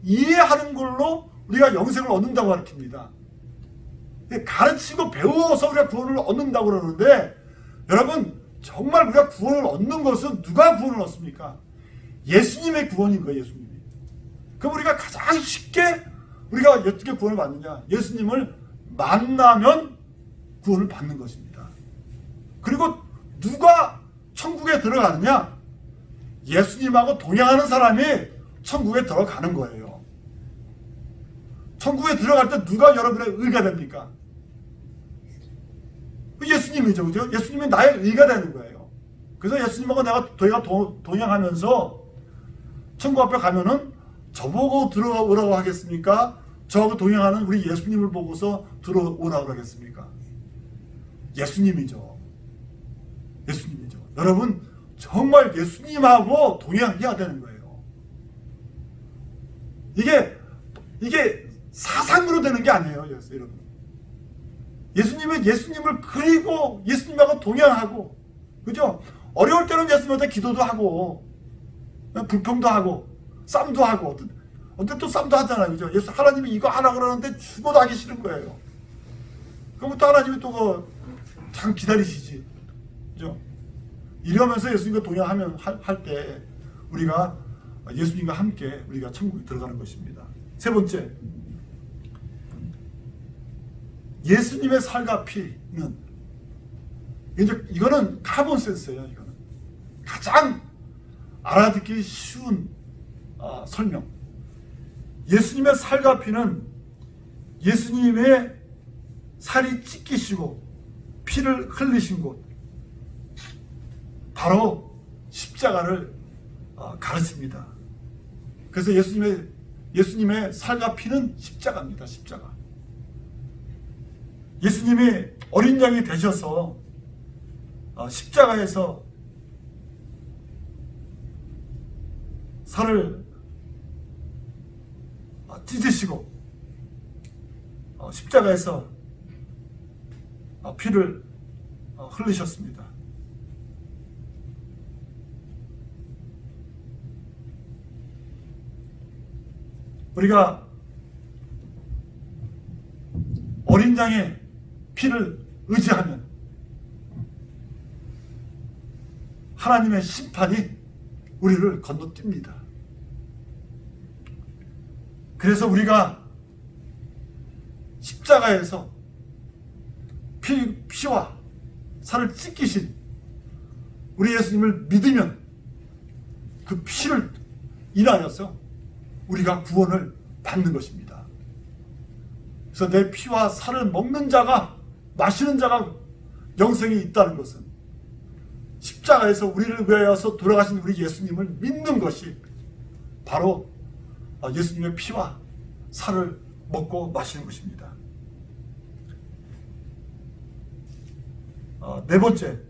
이해하는 걸로 우리가 영생을 얻는다고 가르칩니다. 가르치고 배워서 우리가 구원을 얻는다고 그러는데, 여러분, 정말 우리가 구원을 얻는 것은 누가 구원을 얻습니까? 예수님의 구원인 거예요, 예수님이. 그럼 우리가 가장 쉽게 우리가 어떻게 구원을 받느냐? 예수님을 만나면 구원을 받는 것입니다. 그리고 누가 천국에 들어가느냐? 예수님하고 동행하는 사람이 천국에 들어가는 거예요. 천국에 들어갈 때 누가 여러분의 의가 됩니까? 예수님이죠. 그죠? 예수님이 나의 의가 되는 거예요. 그래서 예수님하고 내가 동행하면서 천국 앞에 가면은 저보고 들어오라고 하겠습니까? 저하고 동행하는 우리 예수님을 보고서 들어오라고 하겠습니까? 예수님이죠. 예수님이죠. 여러분, 정말 예수님하고 동행해야 되는 거예요. 이게 사상으로 되는 게 아니에요, 여러분. 예수님을 그리고 예수님하고 동행하고, 그죠? 어려울 때는 예수님한테 기도도 하고, 불평도 하고, 싸움도 하고, 어때 또 싸움도 하잖아요. 그죠? 예수 하나님이 이거 하라 그러는데 죽어도 하기 싫은 거예요. 그럼 또 하나님이 또 잠깐 기다리시지. 그죠? 이러면서 예수님과 동행하면 할 때 우리가 예수님과 함께 우리가 천국에 들어가는 것입니다. 세 번째, 예수님의 살과 피는 이거는 카본 센스예요. 이거는 가장 알아듣기 쉬운 설명. 예수님의 살과 피는 예수님의 살이 찢기시고 피를 흘리신 곳, 바로 십자가를 가르칩니다. 그래서 예수님의 살과 피는 십자가입니다. 십자가. 예수님이 어린 양이 되셔서 십자가에서 살을 찢으시고 십자가에서 피를 흘리셨습니다. 우리가 어린 양의 피를 의지하면 하나님의 심판이 우리를 건너뜁니다. 그래서 우리가 십자가에서 피와 살을 찢기신 우리 예수님을 믿으면 그 피를 인하여서 우리가 구원을 받는 것입니다. 그래서 내 피와 살을 먹는 자가, 마시는 자가 영생이 있다는 것은 십자가에서 우리를 위하여서 돌아가신 우리 예수님을 믿는 것이 바로 예수님의 피와 살을 먹고 마시는 것입니다. 네 번째,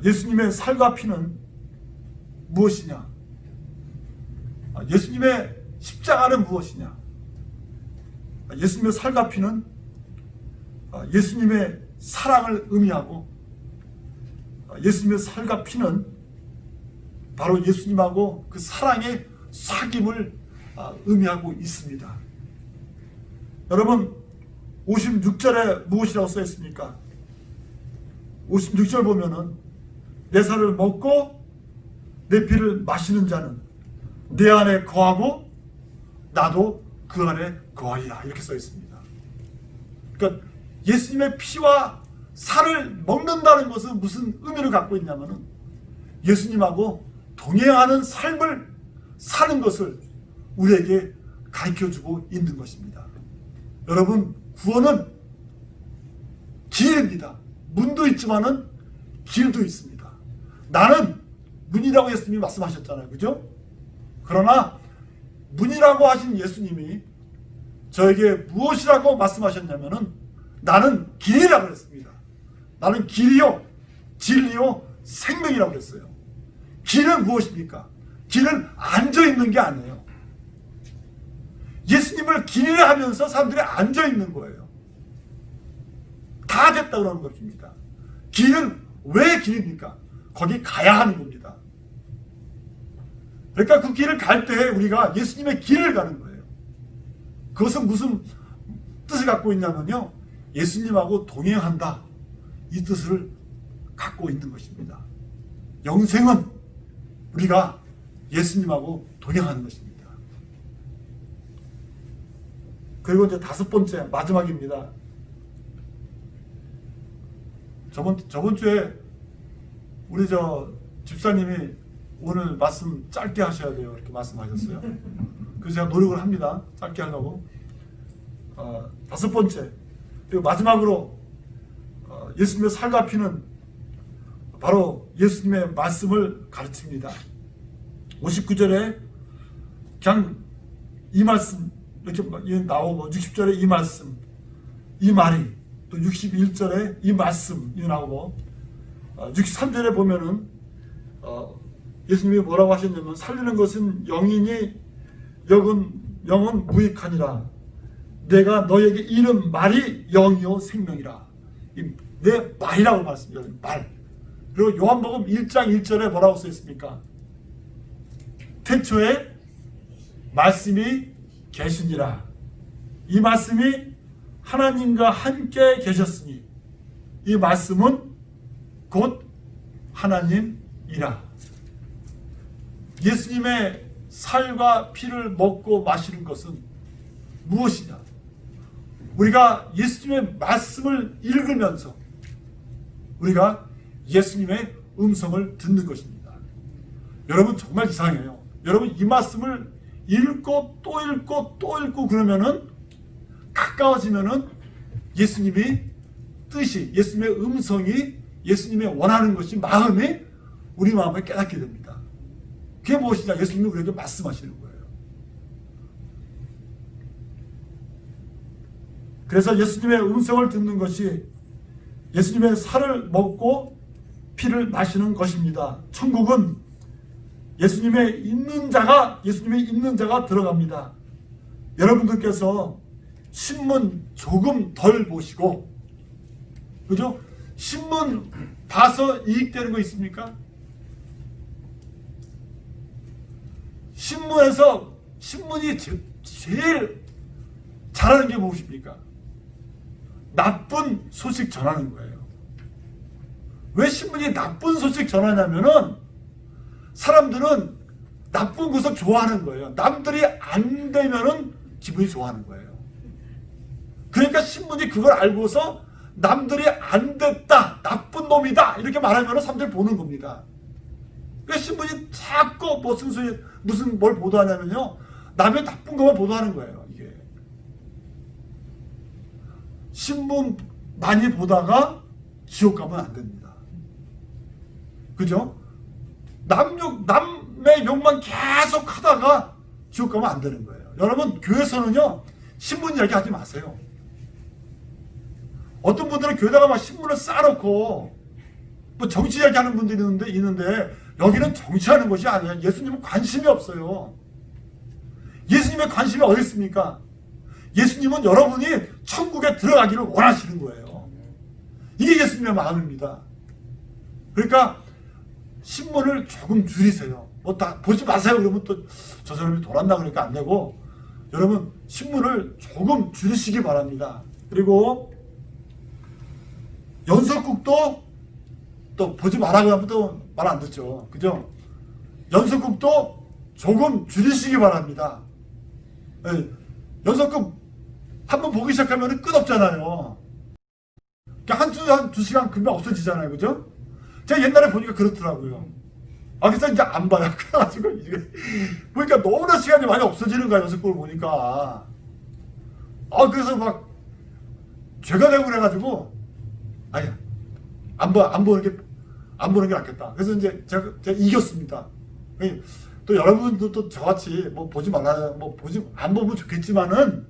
예수님의 살과 피는 무엇이냐? 예수님의 십자가는 무엇이냐? 예수님의 살과 피는 예수님의 사랑을 의미하고, 예수님의 살과 피는 바로 예수님하고 그 사랑의 사귐을 의미하고 있습니다. 여러분, 56절에 무엇이라고 써 있습니까? 56절 보면은 내 살을 먹고 내 피를 마시는 자는 내 안에 거하고 나도 그 안에 거하리라, 이렇게 써 있습니다. 그러니까 예수님의 피와 살을 먹는다는 것은 무슨 의미를 갖고 있냐면은 예수님하고 동행하는 삶을 사는 것을 우리에게 가르쳐주고 있는 것입니다. 여러분, 구원은 길입니다. 문도 있지만은 길도 있습니다. 나는 문이라고 예수님이 말씀하셨잖아요. 그죠? 그러나 문이라고 하신 예수님이 저에게 무엇이라고 말씀하셨냐면은 나는 길이라고 했습니다. 나는 길이요, 진리요, 생명이라고 했어요. 길은 무엇입니까? 길은 앉아있는 게 아니에요. 예수님을 길이라 하면서 사람들이 앉아있는 거예요. 다 됐다 그러는 것입니다. 길은 왜 길입니까? 거기 가야 하는 겁니다. 그러니까 그 길을 갈 때 우리가 예수님의 길을 가는 거예요. 그것은 무슨 뜻을 갖고 있냐면요, 예수님하고 동행한다, 이 뜻을 갖고 있는 것입니다. 영생은 우리가 예수님하고 동행하는 것입니다. 그리고 이제 다섯 번째, 마지막입니다. 저번 주에 우리 집사님이 오늘 말씀 짧게 하셔야 돼요, 이렇게 말씀하셨어요. 그래서 제가 노력을 합니다. 짧게 하려고. 다섯 번째, 그리고 마지막으로 예수님의 살과 피는 바로 예수님의 말씀을 가르칩니다. 59절에 그냥 이 말씀 이렇게 나오고, 60절에 이 말씀, 이 말이, 또 61절에 이 말씀이 나오고, 63절에 보면은 예수님이 뭐라고 하셨냐면, 살리는 것은 영이니 영은 무익하니라. 내가 너에게 이른 말이 영이요 생명이라. 내 말이라고 말씀드려요. 말. 그리고 요한복음 1장 1절에 뭐라고 써 있습니까? 태초에 말씀이 계시니라. 이 말씀이 하나님과 함께 계셨으니 이 말씀은 곧 하나님이라. 예수님의 살과 피를 먹고 마시는 것은 무엇이냐? 우리가 예수님의 말씀을 읽으면서 우리가 예수님의 음성을 듣는 것입니다. 여러분 정말 이상해요. 여러분 이 말씀을 읽고 또 읽고 또 읽고 그러면은 가까워지면은 예수님이 뜻이, 예수님의 음성이, 예수님의 원하는 것이 마음이 우리 마음에 깨닫게 됩니다. 그게 무엇이냐? 예수님이 우리에게 말씀하시는 거예요. 그래서 예수님의 음성을 듣는 것이 예수님의 살을 먹고 피를 마시는 것입니다. 천국은 예수님의 있는 자가 들어갑니다. 여러분들께서 신문 조금 덜 보시고, 그죠? 신문 봐서 이익되는 거 있습니까? 신문이 제일 잘하는 게 무엇입니까? 나쁜 소식 전하는 거예요. 왜 신문이 나쁜 소식 전하냐면은 사람들은 나쁜 것을 좋아하는 거예요. 남들이 안 되면은 기분이 좋아하는 거예요. 그러니까 신문이 그걸 알고서 남들이 안 됐다, 나쁜 놈이다 이렇게 말하면 사람들이 보는 겁니다. 그러니까 신문이 자꾸 무슨 뭘 보도하냐면요, 남의 나쁜 것만 보도하는 거예요. 이게 신문 많이 보다가 지옥 가면 안 됩니다. 그죠? 남의 욕만 계속 하다가 지옥 가면 안 되는 거예요. 여러분 교회에서는요 신문 이야기 하지 마세요. 어떤 분들은 교회다가 막 신문을 쌓아놓고 뭐 정치 이야기하는 분들이 있는데 여기는 정치하는 것이 아니에요. 예수님은 관심이 없어요. 예수님의 관심이 어디 있습니까? 예수님은 여러분이 천국에 들어가기를 원하시는 거예요. 이게 예수님의 마음입니다. 그러니까 신문을 조금 줄이세요. 뭐 다 보지 마세요. 그러면 또 저 사람이 돌았나 그러니까 안 되고, 여러분 신문을 조금 줄이시기 바랍니다. 그리고 연속국도 또 보지 말라고 하면 또 말 안 듣죠. 그죠? 연속국도 조금 줄이시기 바랍니다. 네. 연속국 한번 보기 시작하면 끝없잖아요. 한 두 시간 금방 없어지잖아요. 그죠? 제가 옛날에 보니까 그렇더라고요. 그래서 이제 안 봐요. 그래가지고 보니까 너무나 시간이 많이 없어지는 거야. 연속국을 보니까. 그래서 막 죄가 되고 그래가지고 아니야, 안 보는 게 낫겠다. 그래서 이제 제가 이겼습니다. 또 여러분도 또 저같이 뭐 보지 말라, 안 보면 좋겠지만은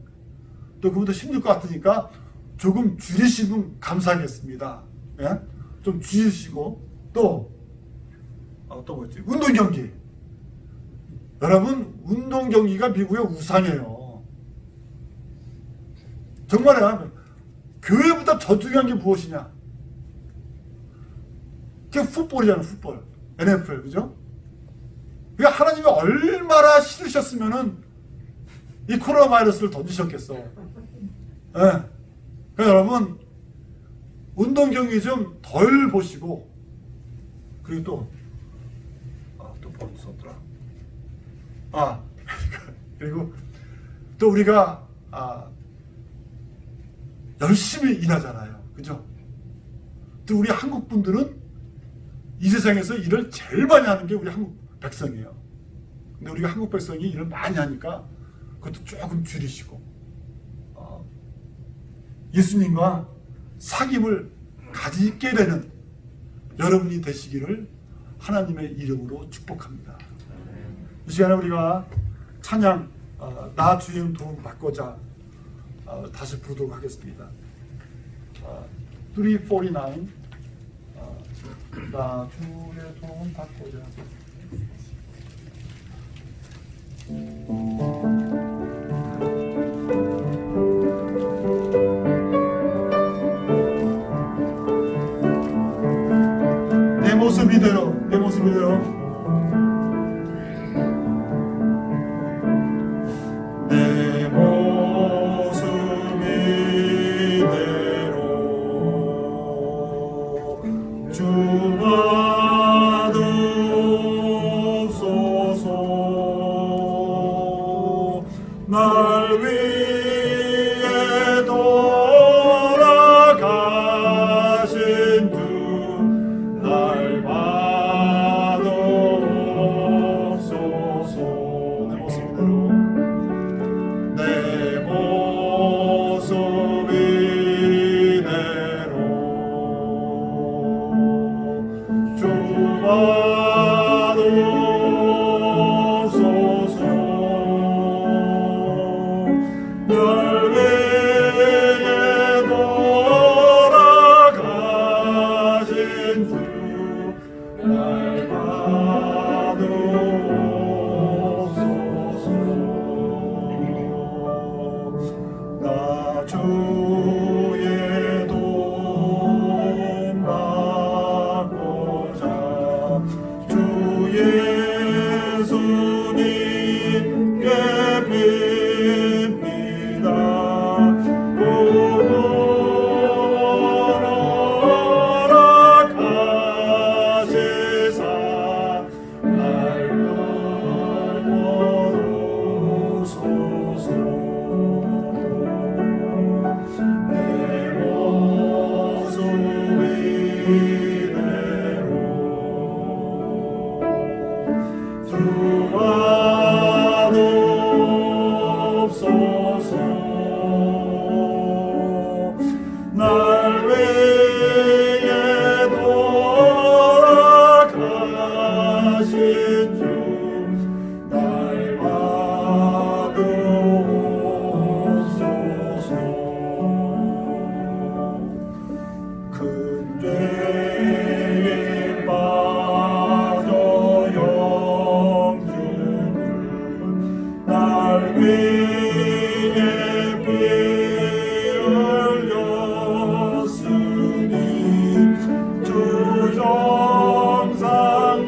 또 그보다 힘들 것 같으니까 조금 줄이시면 감사하겠습니다. 예? 좀 줄이시고 또 뭐지? 운동 경기. 여러분 운동 경기가 미국의 우상이에요. 정말이야. 교회보다 더 중요한 게 무엇이냐? 그게 풋볼이잖아, 풋볼. NFL, 그죠? 그러니까 하나님이 얼마나 싫으셨으면은 이 코로나 바이러스를 던지셨겠어. 예. 그러니까 여러분, 운동 경기 좀 덜 보시고, 그리고 또 뭐 썼더라. 그리고 또 우리가, 열심히 일하잖아요. 그죠? 또 우리 한국 분들은 이 세상에서 일을 제일 많이 하는 게 우리 한국 백성이에요. 근데 우리가 한국 백성이 일을 많이 하니까 그것도 조금 줄이시고, 예수님과 사귐을 가지게 되는 여러분이 되시기를 하나님의 이름으로 축복합니다. 이 시간에 우리가 찬양, 나 주의 도움 받고자 다시 부르도록 하겠습니다. 349 나 주의 도움 받고자. 내 모습 이대로 날 위해 돌아가신 주 날 받아옵소서. 내 모습 이대로 주 받아옵소서. 날 위해 돌아가신 주 날 받아옵소서. 나 주의 도움 받고자 주 예수님께 빕니다. 구원하라 가시사 날 구원하소서. 내 모습 이대로 주 받아옵소서. 날 위해 돌아가신 주 날 받아옵소서. 큰 죄에 빠져 영주를 날 위해 피 흘렸으니 주 정상대로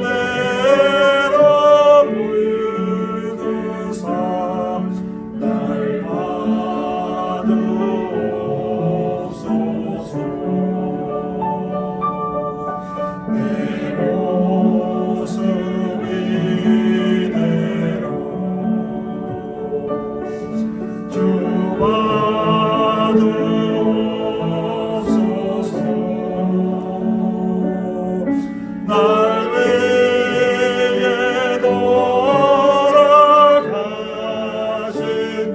물드사 날 받아옵소서. 내 모습 이대로 주 받아옵소서. 날 위해 돌아가신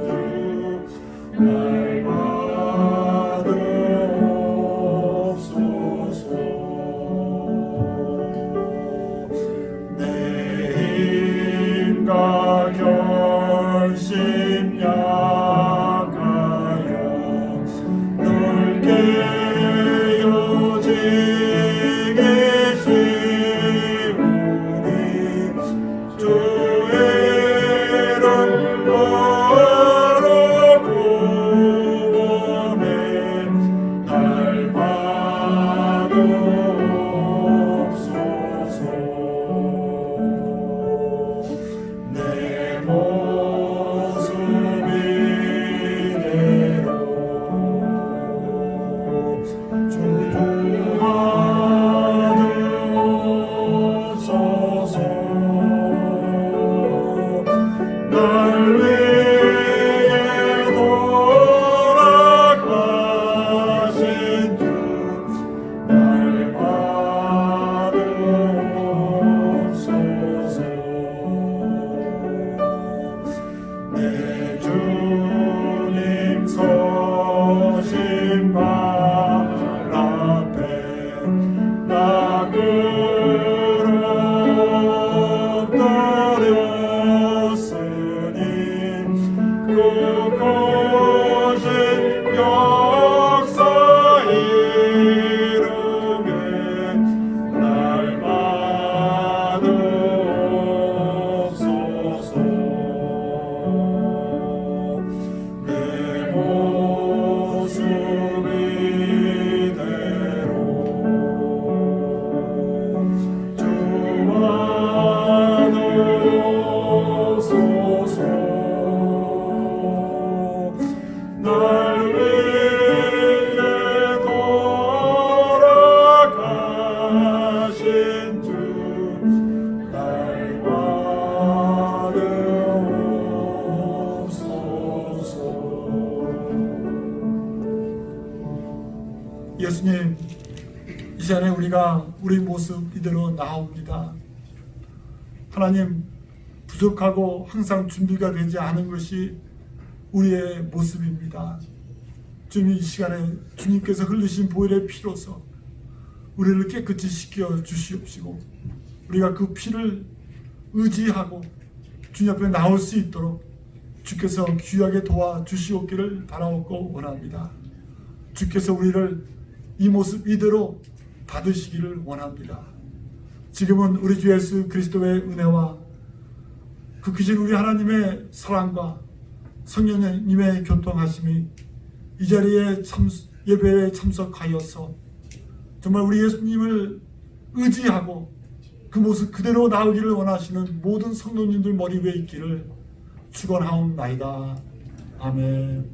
주 날 받아옵소서. 내 힘과 결심 약하여 늘 깨어지기 쉬우니 주의 이름으로 구원해 날 받아옵소서. 내 모습 이대로 주 받아옵소서. 날 위해 돌아가신 주 날 받아옵소서. 내 주님 서신 발 앞에 나 엎드렸으니 그 거신 역사 이름에 날 받아옵소서. 내 모습 이대로 주 받아옵소서. 날 위해 돌아가신 주 날 받아옵소서. 예수님, 이 시간에 우리가 우리 모습 이대로 나옵니다. 하나님, 부족하고 항상 준비가 되지 않은 것이 우리의 모습입니다. 주님, 이 시간에 주님께서 흘리신 보혈의 피로서 우리를 깨끗이 씻겨 주시옵시고 우리가 그 피를 의지하고 주님 앞에 나올 수 있도록 주께서 귀하게 도와주시옵기를 바라옵고 원합니다. 주께서 우리를 이 모습 이대로 받으시기를 원합니다. 지금은 우리 주 예수 그리스도의 은혜와 그 크신 우리 하나님의 사랑과 성령님의 교통하심이 이 자리에 예배에 참석하여서 정말 우리 예수님을 의지하고 그 모습 그대로 나오기를 원하시는 모든 성도님들 머리 위에 있기를 축원하옵나이다. 아멘.